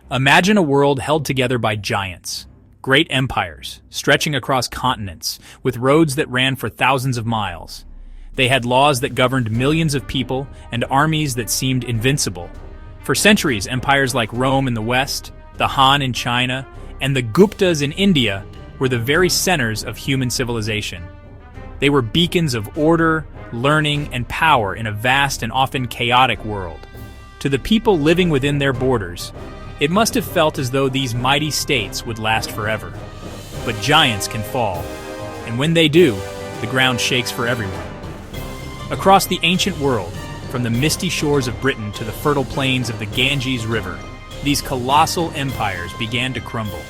Imagine a world held together by giants, great empires, stretching across continents, with roads that ran for thousands of miles. They had laws that governed millions of people and armies that seemed invincible. For centuries, empires like Rome in the West, the Han in China, and the Guptas in India were the very centers of human civilization. They were beacons of order, learning, and power in a vast and often chaotic world. To the people living within their borders, it must have felt as though these mighty states would last forever. But giants can fall, and when they do, the ground shakes for everyone. Across the ancient world, from the misty shores of Britain to the fertile plains of the Ganges River, these colossal empires began to crumble.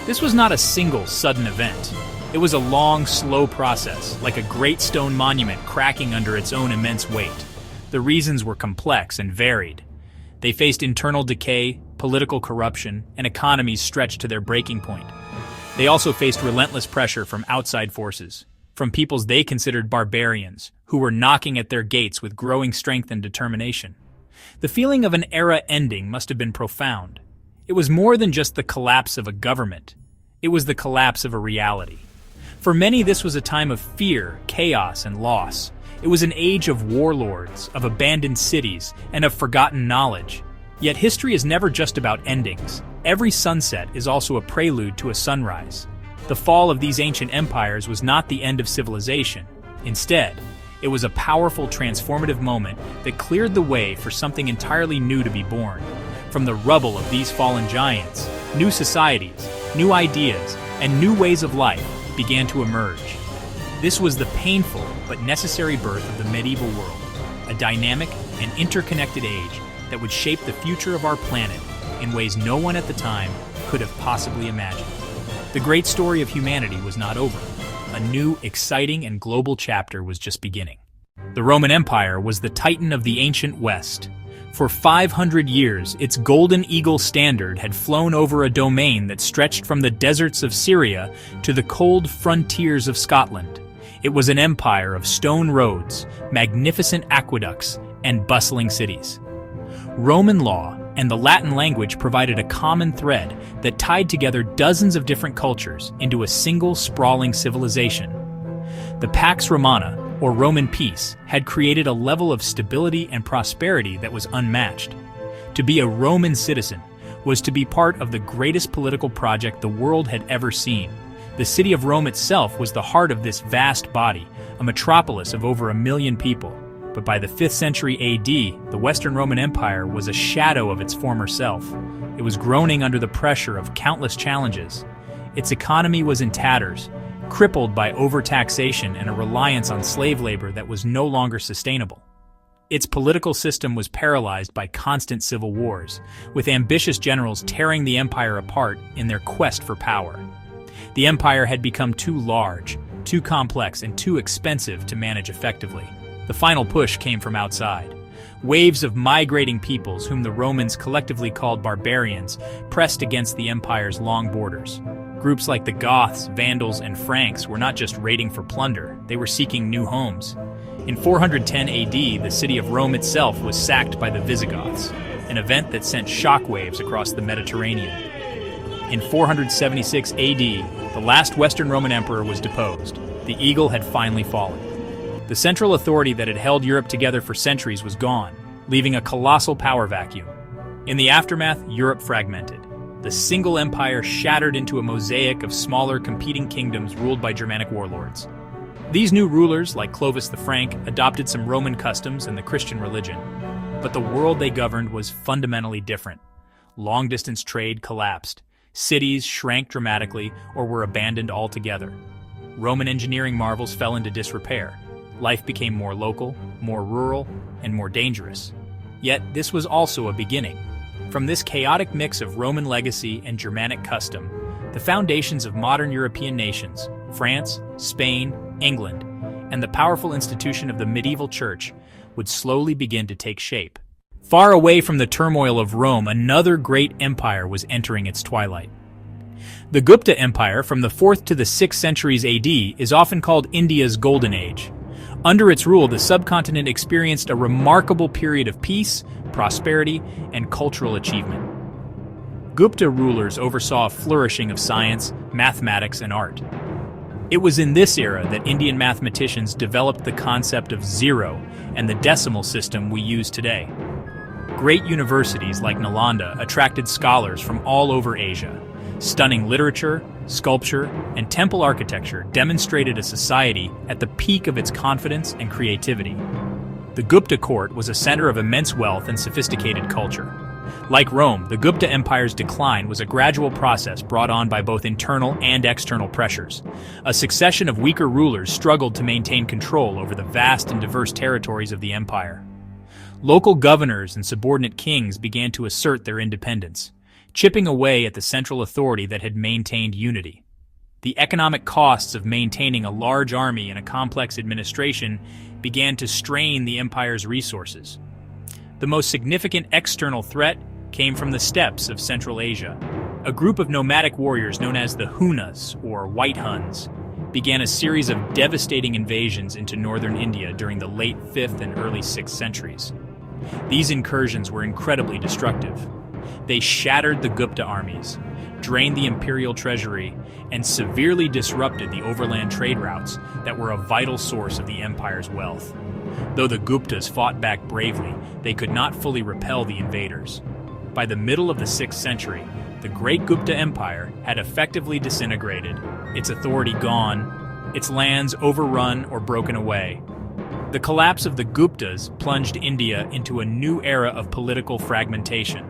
This was not a single, sudden event. It was a long, slow process, like a great stone monument cracking under its own immense weight. The reasons were complex and varied. They faced internal decay, political corruption, and economies stretched to their breaking point. They also faced relentless pressure from outside forces, from peoples they considered barbarians, who were knocking at their gates with growing strength and determination. The feeling of an era ending must have been profound. It was more than just the collapse of a government. It was the collapse of a reality. For many, this was a time of fear, chaos, and loss. It was an age of warlords, of abandoned cities, and of forgotten knowledge. Yet history is never just about endings. Every sunset is also a prelude to a sunrise. The fall of these ancient empires was not the end of civilization. Instead, it was a powerful, transformative moment that cleared the way for something entirely new to be born. From the rubble of these fallen giants, new societies, new ideas, and new ways of life began to emerge. This was the painful but necessary birth of the medieval world, a dynamic and interconnected age that would shape the future of our planet in ways no one at the time could have possibly imagined. The great story of humanity was not over. A new, exciting, and global chapter was just beginning. The Roman Empire was the titan of the ancient West. For 500 years, its golden eagle standard had flown over a domain that stretched from the deserts of Syria to the cold frontiers of Scotland. It was an empire of stone roads, magnificent aqueducts, and bustling cities. Roman law and the Latin language provided a common thread that tied together dozens of different cultures into a single sprawling civilization. The Pax Romana, or Roman peace, had created a level of stability and prosperity that was unmatched. To be a Roman citizen was to be part of the greatest political project the world had ever seen. The city of Rome itself was the heart of this vast body, a metropolis of over 1 million people. But by the 5th century AD, the Western Roman Empire was a shadow of its former self. It was groaning under the pressure of countless challenges. Its economy was in tatters, crippled by overtaxation and a reliance on slave labor that was no longer sustainable. Its political system was paralyzed by constant civil wars, with ambitious generals tearing the empire apart in their quest for power. The empire had become too large, too complex, and too expensive to manage effectively. The final push came from outside. Waves of migrating peoples, whom the Romans collectively called barbarians, pressed against the empire's long borders. Groups like the Goths, Vandals, and Franks were not just raiding for plunder, they were seeking new homes. In 410 AD, the city of Rome itself was sacked by the Visigoths, an event that sent shockwaves across the Mediterranean. In 476 AD, the last Western Roman emperor was deposed. The eagle had finally fallen. The central authority that had held Europe together for centuries was gone, leaving a colossal power vacuum. In the aftermath, Europe fragmented. The single empire shattered into a mosaic of smaller competing kingdoms ruled by Germanic warlords. These new rulers, like Clovis the Frank, adopted some Roman customs and the Christian religion. But the world they governed was fundamentally different. Long-distance trade collapsed. Cities shrank dramatically or were abandoned altogether. Roman engineering marvels fell into disrepair. Life became more local, more rural, and more dangerous. Yet this was also a beginning. From this chaotic mix of Roman legacy and Germanic custom, the foundations of modern European nations, France, Spain, England, and the powerful institution of the medieval church would slowly begin to take shape. Far away from the turmoil of Rome, another great empire was entering its twilight. The Gupta Empire, from the 4th to the 6th centuries AD, is often called India's Golden Age. Under its rule, the subcontinent experienced a remarkable period of peace, prosperity, and cultural achievement. Gupta rulers oversaw a flourishing of science, mathematics, and art. It was in this era that Indian mathematicians developed the concept of zero and the decimal system we use today. Great universities like Nalanda attracted scholars from all over Asia. Stunning literature, sculpture, and temple architecture demonstrated a society at the peak of its confidence and creativity. The Gupta court was a center of immense wealth and sophisticated culture. Like Rome, the Gupta Empire's decline was a gradual process brought on by both internal and external pressures. A succession of weaker rulers struggled to maintain control over the vast and diverse territories of the empire. Local governors and subordinate kings began to assert their independence, chipping away at the central authority that had maintained unity. The economic costs of maintaining a large army and a complex administration began to strain the empire's resources. The most significant external threat came from the steppes of Central Asia. A group of nomadic warriors known as the Hunas, or White Huns, began a series of devastating invasions into northern India during the late 5th and early 6th centuries. These incursions were incredibly destructive. They shattered the Gupta armies, drained the imperial treasury, and severely disrupted the overland trade routes that were a vital source of the empire's wealth. Though the Guptas fought back bravely, they could not fully repel the invaders. By the middle of the 6th century, the great Gupta Empire had effectively disintegrated, its authority gone, its lands overrun or broken away. The collapse of the Guptas plunged India into a new era of political fragmentation.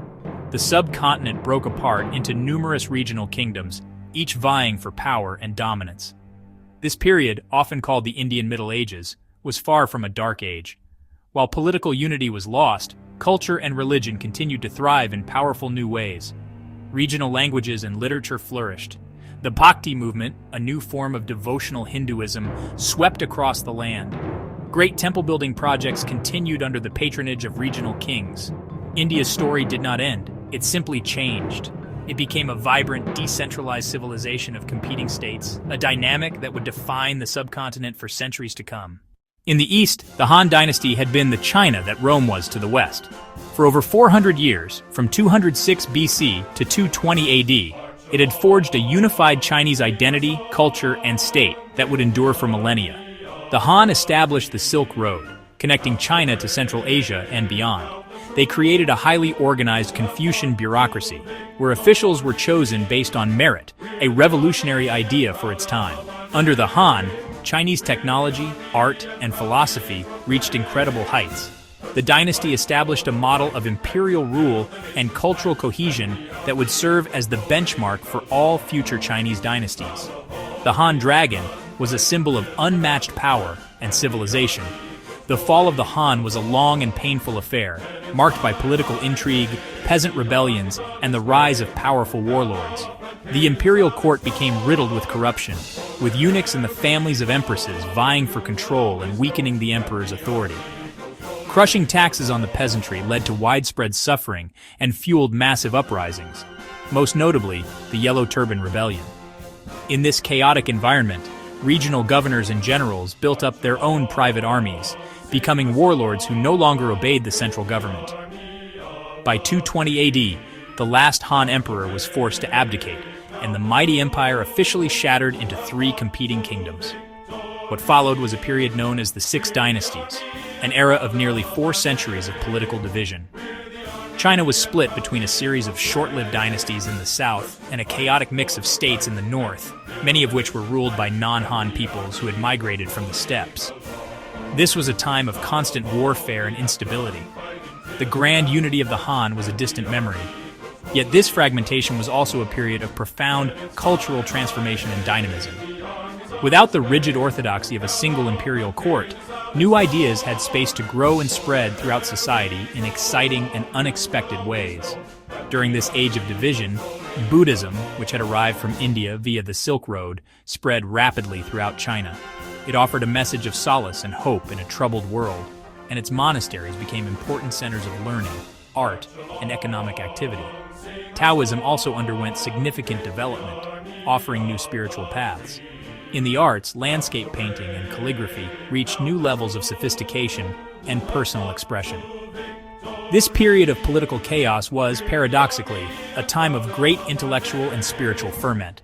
The subcontinent broke apart into numerous regional kingdoms, each vying for power and dominance. This period, often called the Indian Middle Ages, was far from a dark age. While political unity was lost, culture and religion continued to thrive in powerful new ways. Regional languages and literature flourished. The Bhakti movement, a new form of devotional Hinduism, swept across the land. Great temple-building projects continued under the patronage of regional kings. India's story did not end. It simply changed. It became a vibrant, decentralized civilization of competing states, a dynamic that would define the subcontinent for centuries to come. In the east, the Han dynasty had been the China that Rome was to the west. For over 400 years, from 206 BC to 220 AD, it had forged a unified Chinese identity, culture, and state that would endure for millennia. The Han established the Silk Road, connecting China to Central Asia and beyond. They created a highly organized Confucian bureaucracy, where officials were chosen based on merit, a revolutionary idea for its time. Under the Han, Chinese technology, art, and philosophy reached incredible heights. The dynasty established a model of imperial rule and cultural cohesion that would serve as the benchmark for all future Chinese dynasties. The Han dragon was a symbol of unmatched power and civilization. The fall of the Han was a long and painful affair, marked by political intrigue, peasant rebellions, and the rise of powerful warlords. The imperial court became riddled with corruption, with eunuchs and the families of empresses vying for control and weakening the emperor's authority. Crushing taxes on the peasantry led to widespread suffering and fueled massive uprisings, most notably the Yellow Turban Rebellion. In this chaotic environment, regional governors and generals built up their own private armies, becoming warlords who no longer obeyed the central government. By 220 AD, the last Han emperor was forced to abdicate, and the mighty empire officially shattered into 3 competing kingdoms. What followed was a period known as the Six Dynasties, an era of nearly 4 centuries of political division. China was split between a series of short-lived dynasties in the south and a chaotic mix of states in the north, many of which were ruled by non-Han peoples who had migrated from the steppes. This was a time of constant warfare and instability. The grand unity of the Han was a distant memory. Yet this fragmentation was also a period of profound cultural transformation and dynamism. Without the rigid orthodoxy of a single imperial court, new ideas had space to grow and spread throughout society in exciting and unexpected ways. During this age of division, Buddhism, which had arrived from India via the Silk Road, spread rapidly throughout China. It offered a message of solace and hope in a troubled world, and its monasteries became important centers of learning, art, and economic activity. Taoism also underwent significant development, offering new spiritual paths. In the arts, landscape painting and calligraphy reached new levels of sophistication and personal expression. This period of political chaos was, paradoxically, a time of great intellectual and spiritual ferment.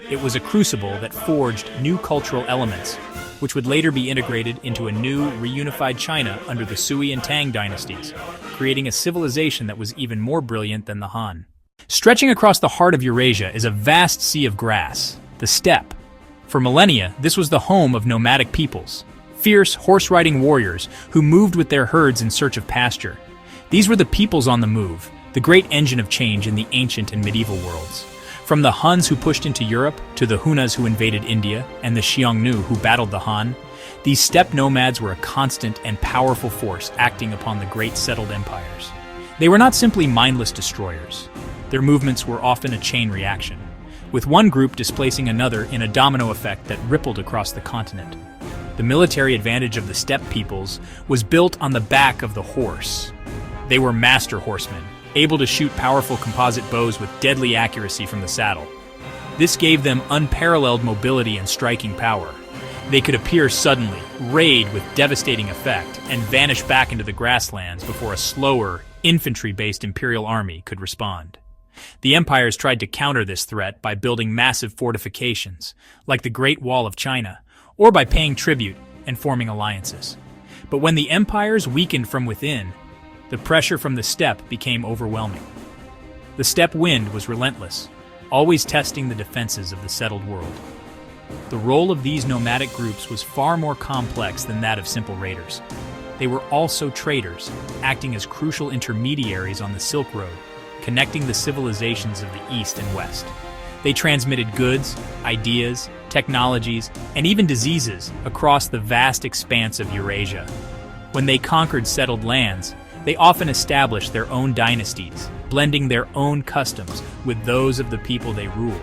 It was a crucible that forged new cultural elements, which would later be integrated into a new, reunified China under the Sui and Tang dynasties, creating a civilization that was even more brilliant than the Han. Stretching across the heart of Eurasia is a vast sea of grass, the steppe. For millennia, this was the home of nomadic peoples, fierce, horse-riding warriors who moved with their herds in search of pasture. These were the peoples on the move, the great engine of change in the ancient and medieval worlds. From the Huns who pushed into Europe, to the Hunas who invaded India, and the Xiongnu who battled the Han, these steppe nomads were a constant and powerful force acting upon the great settled empires. They were not simply mindless destroyers. Their movements were often a chain reaction, with one group displacing another in a domino effect that rippled across the continent. The military advantage of the steppe peoples was built on the back of the horse. They were master horsemen, able to shoot powerful composite bows with deadly accuracy from the saddle. This gave them unparalleled mobility and striking power. They could appear suddenly, raid with devastating effect, and vanish back into the grasslands before a slower, infantry-based imperial army could respond. The empires tried to counter this threat by building massive fortifications, like the Great Wall of China, or by paying tribute and forming alliances. But when the empires weakened from within, the pressure from the steppe became overwhelming. The steppe wind was relentless, always testing the defenses of the settled world. The role of these nomadic groups was far more complex than that of simple raiders. They were also traders, acting as crucial intermediaries on the Silk Road, connecting the civilizations of the East and West. They transmitted goods, ideas, technologies, and even diseases across the vast expanse of Eurasia. When they conquered settled lands, they often established their own dynasties, blending their own customs with those of the people they ruled.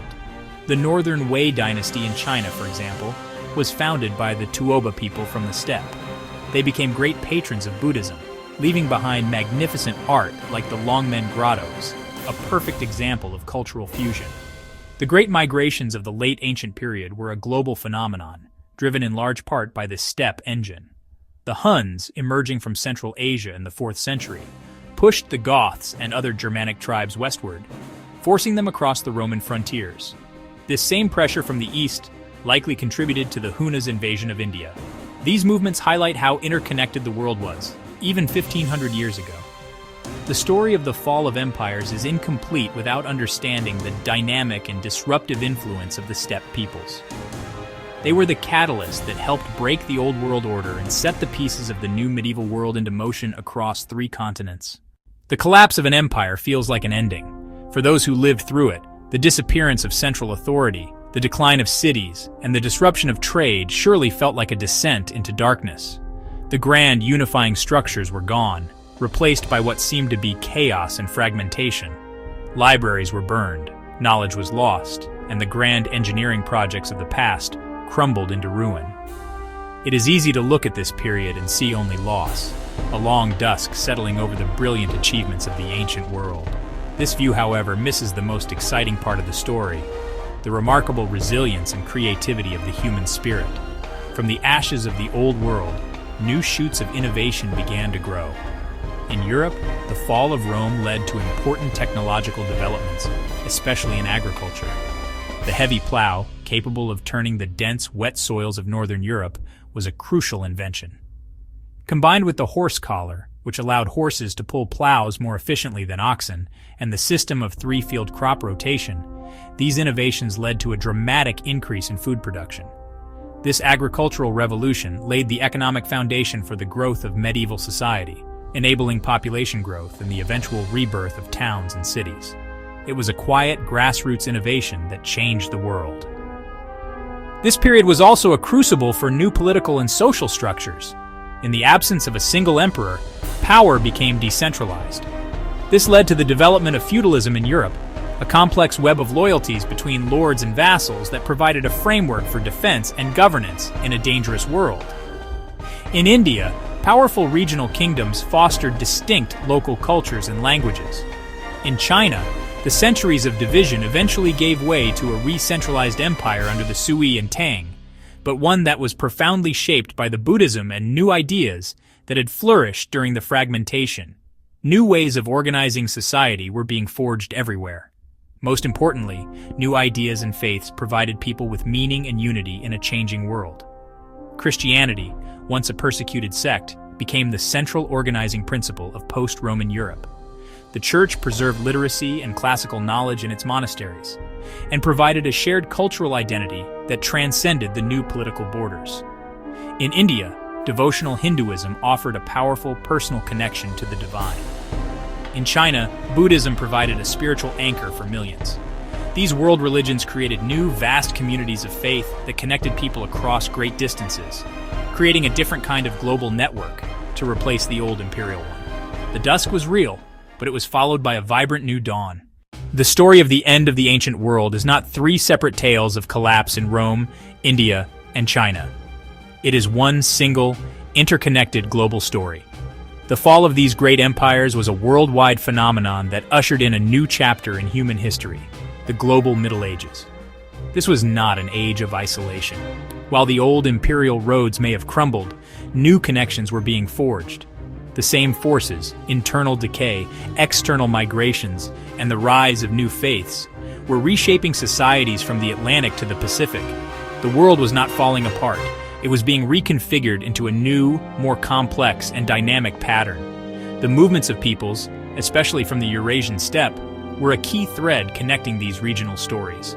The Northern Wei dynasty in China, for example, was founded by the Tuoba people from the steppe. They became great patrons of Buddhism, leaving behind magnificent art like the Longmen Grottos, a perfect example of cultural fusion. The great migrations of the late ancient period were a global phenomenon, driven in large part by this steppe engine. The Huns, emerging from Central Asia in the 4th century, pushed the Goths and other Germanic tribes westward, forcing them across the Roman frontiers. This same pressure from the east likely contributed to the Hunas' invasion of India. These movements highlight how interconnected the world was, even 1,500 years ago. The story of the fall of empires is incomplete without understanding the dynamic and disruptive influence of the steppe peoples. They were the catalyst that helped break the old world order and set the pieces of the new medieval world into motion across 3 continents. The collapse of an empire feels like an ending. For those who lived through it, the disappearance of central authority, the decline of cities, and the disruption of trade surely felt like a descent into darkness. The grand unifying structures were gone, replaced by what seemed to be chaos and fragmentation. Libraries were burned, knowledge was lost, and the grand engineering projects of the past crumbled into ruin. It is easy to look at this period and see only loss, a long dusk settling over the brilliant achievements of the ancient world. This view, however, misses the most exciting part of the story, the remarkable resilience and creativity of the human spirit. From the ashes of the old world, new shoots of innovation began to grow. In Europe, the fall of Rome led to important technological developments, especially in agriculture. The heavy plow, capable of turning the dense, wet soils of northern Europe, was a crucial invention. Combined with the horse collar, which allowed horses to pull plows more efficiently than oxen, and the system of 3-field crop rotation, these innovations led to a dramatic increase in food production. This agricultural revolution laid the economic foundation for the growth of medieval society, enabling population growth and the eventual rebirth of towns and cities. It was a quiet, grassroots innovation that changed the world. This period was also a crucible for new political and social structures. In the absence of a single emperor, power became decentralized. This led to the development of feudalism in Europe, a complex web of loyalties between lords and vassals that provided a framework for defense and governance in a dangerous world. In India, powerful regional kingdoms fostered distinct local cultures and languages. In China, the centuries of division eventually gave way to a re-centralized empire under the Sui and Tang, but one that was profoundly shaped by the Buddhism and new ideas that had flourished during the fragmentation. New ways of organizing society were being forged everywhere. Most importantly, new ideas and faiths provided people with meaning and unity in a changing world. Christianity, once a persecuted sect, became the central organizing principle of post-Roman Europe. The Church preserved literacy and classical knowledge in its monasteries, and provided a shared cultural identity that transcended the new political borders. In India, devotional Hinduism offered a powerful personal connection to the divine. In China, Buddhism provided a spiritual anchor for millions. These world religions created new, vast communities of faith that connected people across great distances, creating a different kind of global network to replace the old imperial one. The dusk was real, but it was followed by a vibrant new dawn. The story of the end of the ancient world is not three separate tales of collapse in Rome, India, and China. It is one single, interconnected global story. The fall of these great empires was a worldwide phenomenon that ushered in a new chapter in human history, the global Middle Ages. This was not an age of isolation. While the old imperial roads may have crumbled, new connections were being forged. The same forces, internal decay, external migrations, and the rise of new faiths, were reshaping societies from the Atlantic to the Pacific. The world was not falling apart. It was being reconfigured into a new, more complex and dynamic pattern. The movements of peoples, especially from the Eurasian steppe, were a key thread connecting these regional stories.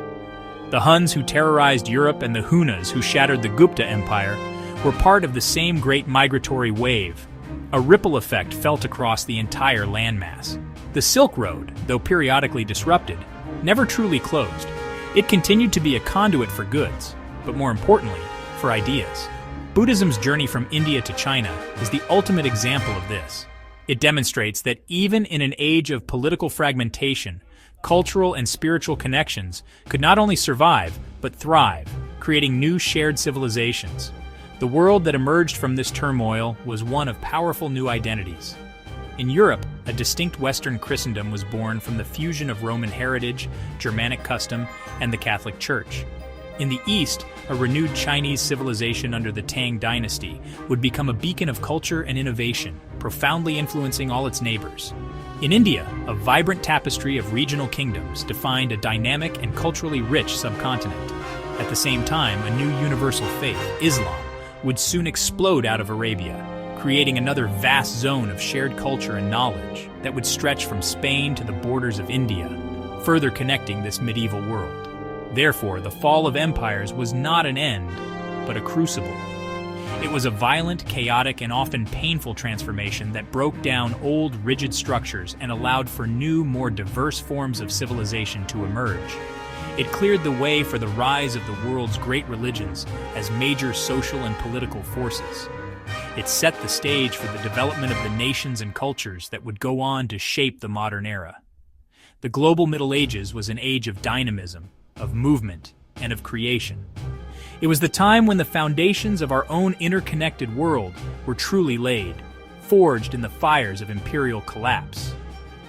The Huns who terrorized Europe and the Hunas who shattered the Gupta Empire were part of the same great migratory wave. A ripple effect felt across the entire landmass. The Silk Road, though periodically disrupted, never truly closed. It continued to be a conduit for goods, but more importantly, for ideas. Buddhism's journey from India to China is the ultimate example of this. It demonstrates that even in an age of political fragmentation, cultural and spiritual connections could not only survive, but thrive, creating new shared civilizations. The world that emerged from this turmoil was one of powerful new identities. In Europe, a distinct Western Christendom was born from the fusion of Roman heritage, Germanic custom, and the Catholic Church. In the East, a renewed Chinese civilization under the Tang dynasty would become a beacon of culture and innovation, profoundly influencing all its neighbors. In India, a vibrant tapestry of regional kingdoms defined a dynamic and culturally rich subcontinent. At the same time, a new universal faith, Islam, would soon explode out of Arabia, creating another vast zone of shared culture and knowledge that would stretch from Spain to the borders of India, further connecting this medieval world. Therefore, the fall of empires was not an end, but a crucible. It was a violent, chaotic, and often painful transformation that broke down old, rigid structures and allowed for new, more diverse forms of civilization to emerge. It cleared the way for the rise of the world's great religions as major social and political forces. It set the stage for the development of the nations and cultures that would go on to shape the modern era. The global Middle Ages was an age of dynamism, of movement, and of creation. It was the time when the foundations of our own interconnected world were truly laid, forged in the fires of imperial collapse.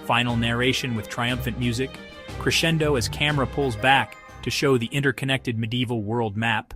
Final narration with triumphant music, crescendo as camera pulls back to show the interconnected medieval world map.